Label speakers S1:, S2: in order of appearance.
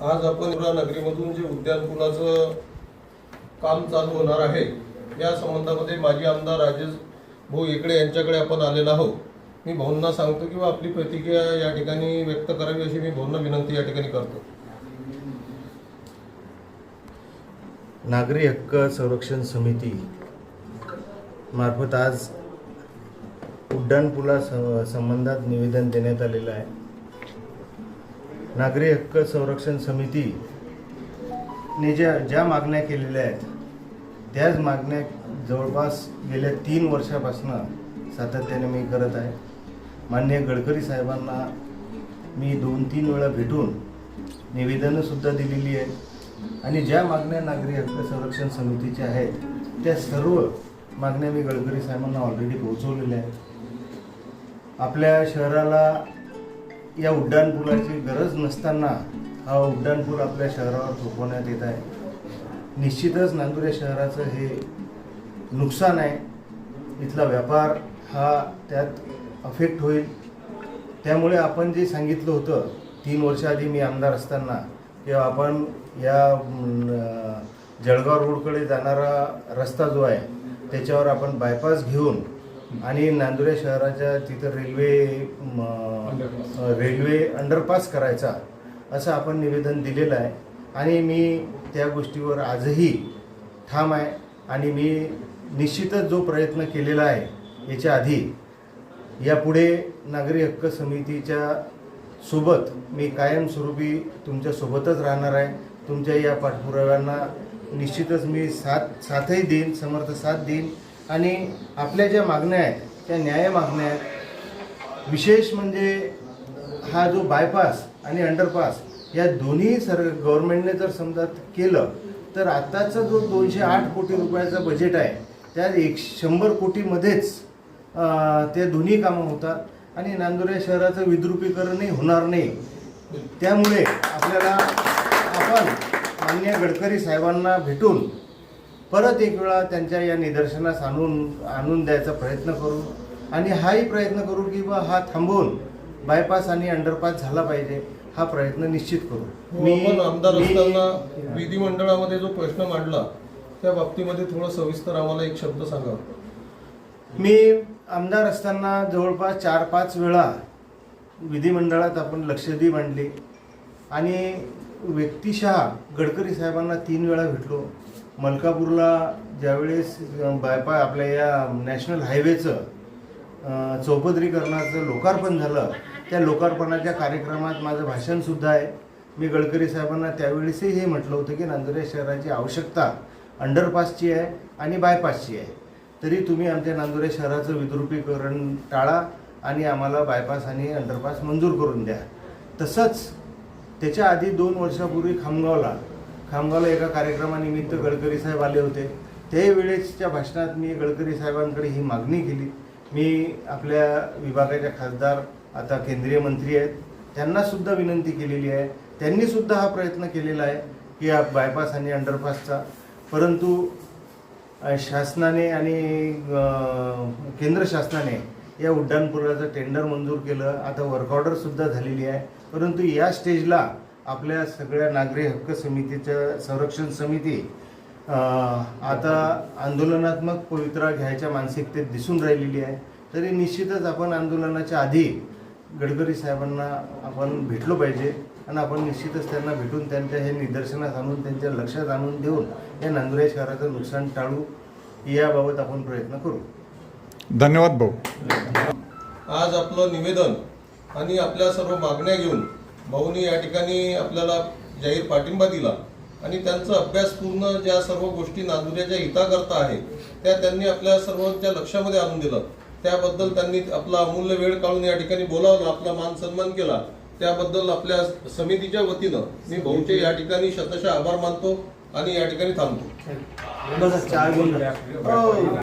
S1: आज आपण नगरीमधून जे उड्डाणपुलाचं काम चालू होणार आहे या संबंधामध्ये माजी आमदार राजेश भाऊ इकडे यांच्याकडे आपण आलेलो आहोत। मी भाऊंना सांगतो की आपली प्रतिक्रिया या ठिकाणी व्यक्त करावी अशी मी भाऊंना विनंती या ठिकाणी करतो।
S2: नागरी हक्क संरक्षण समिती मार्फत आज उड्डाणपुला संबंधात निवेदन देण्यात आलेलं आहे। नागरी हक्क संरक्षण समितीने ज्या मागण्या केलेल्या आहेत त्याच मागण्या जवळपास गेल्या 3 वर्षापासून सातत्याने मी करत आहे। माननीय गडकरी साहेबांना मी 2-3 वेळा भेटून निवेदनंसुद्धा दिलेली आहेत आणि ज्या मागण्या नागरी हक्क संरक्षण समितीच्या आहेत त्या सर्व मागण्या मी गडकरी साहेबांना ऑलरेडी पोहोचवलेल्या आहेत। आपल्या शहराला या उड्डाणपुलाची गरज नसताना हा उड्डाणपूल आपल्या शहरावर थोपवण्यात येत आहे। निश्चितच नांदुरे शहराचं हे नुकसान आहे। इथला व्यापार हा त्यात अफेक्ट होईल। त्यामुळे आपण जे सांगितलं होतं 3 वर्ष आधी मी आमदार असताना किंवा आपण या जळगाव रोडकडे जाणारा रस्ता जो आहे त्याच्यावर आपण बायपास घेऊन आणि नांदुरे शहराच्या तिथं रेल्वे अंडरपास करायचा असं आपण निवेदन दिलेलं आहे आणि मी त्या गोष्टीवर आजही ठाम आहे आणि मी निश्चितच जो प्रयत्न केलेला आहे याच्या आधी यापुढे नागरी हक्क समितीच्या सोबत मी कायमस्वरूपी तुमच्या सोबतच राहणार आहे। तुमच्या या पाठपुराव्यांना निश्चितच मी साथही देईन, समर्थ साथ देईन आणि आपल्या ज्या मागण्या आहेत त्या न्याय मागण्या आहेत। विशेष म्हणजे हा जो बायपास आणि अंडरपास या दोन्ही गव्हर्नमेंटने जर समजा केलं तर आत्ताचा जो 208 कोटी रुपयाचा बजेट आहे त्यात 100 कोटीमध्येच ते दोन्ही कामं होतात आणि नांदुरे शहराचं विद्रुपीकरणही होणार नाही। त्यामुळे आपल्याला आपण माननीय गडकरी साहेबांना भेटून परत एक वेळा त्यांच्या या निदर्शनास आणून द्यायचा प्रयत्न करू आणि हाही प्रयत्न करू की बा हा थांबवून बायपास आणि अंडरपास झाला पाहिजे, हा प्रयत्न निश्चित करू।
S1: मी आमदार असताना विधिमंडळामध्ये जो प्रश्न मांडला त्या बाबतीमध्ये थोडं सविस्तर आम्हाला एक शब्द सांगा।
S2: मी आमदार असताना जवळपास 4-5 वेळा विधिमंडळात आपण लक्षवेधी मांडली आणि व्यक्तिशः गडकरी साहेबांना 3 वेळा भेटलो। मलकापूरला ज्यावेळेस बायपास आपल्या या नॅशनल हायवेचं चौपदरीकरणाचं लोकार्पण झालं त्या लोकार्पणाच्या कार्यक्रमात माझं भाषणसुद्धा आहे। मी गडकरी साहेबांना त्यावेळेसही हे म्हटलं होतं की नांदुरे शहराची आवश्यकता अंडरपासची आहे आणि बायपासची आहे, तरी तुम्ही आमच्या नांदुरे शहराचं विद्रुपीकरण टाळा आणि आम्हाला बायपास आणि अंडरपास मंजूर करून द्या। तसंच त्याच्या आधी 2 वर्षापूर्वी खामगावला एका कार्यक्रमानिमित्त गडकरी साहेब आले होते। त्यावेळेसच्या भाषणात मी गडकरी साहेबांकडे ही मागणी केली। मी आपल्या विभागाच्या खासदार आता केंद्रीय मंत्री आहेत त्यांनासुद्धा विनंती केलेली आहे। त्यांनीसुद्धा हा प्रयत्न केलेला आहे की या बायपास आणि अंडरपासचा, परंतु शासनाने आणि केंद्र शासनाने या उड्डाणपुलाचं टेंडर मंजूर केलं। आता वर्क ऑर्डरसुद्धा झालेली आहे, परंतु या स्टेजला आपल्या सगळ्या नागरी हक्क समितीच्या संरक्षण समिती आता आंदोलनात्मक पवित्रा घ्यायच्या मानसिकतेत दिसून राहिलेली आहे। तरी निश्चितच आपण आंदोलनाच्या आधी गडकरी साहेबांना आपण भेटलो पाहिजे आणि आपण निश्चितच त्यांना भेटून त्यांच्या हे निदर्शनास आणून त्यांच्या लक्षात आणून देऊन या नांदुरे शहराचं नुकसान टाळू याबाबत आपण प्रयत्न करू।
S3: धन्यवाद भाऊ।
S1: आज आपलं निवेदन आणि आपल्या सर्व मागण्या घेऊन भाऊनी या ठिकाणी आपल्याला जाहीर पाठिंबा दिला आणि त्यांचा अभ्यासपूर्ण ज्या सर्व गोष्टी नांदुरेच्या हिताकरता आहे त्या त्यांनी आपल्या सर्वांच्या लक्षामध्ये आणून दिलं। त्याबद्दल त्यांनी आपला अमूल्य वेळ काढून या ठिकाणी बोलावलं, आपला मान सन्मान केला, त्याबद्दल आपल्या समितीच्या वतीनं मी भाऊचे या ठिकाणी शतशः आभार मानतो आणि या ठिकाणी थांबतो।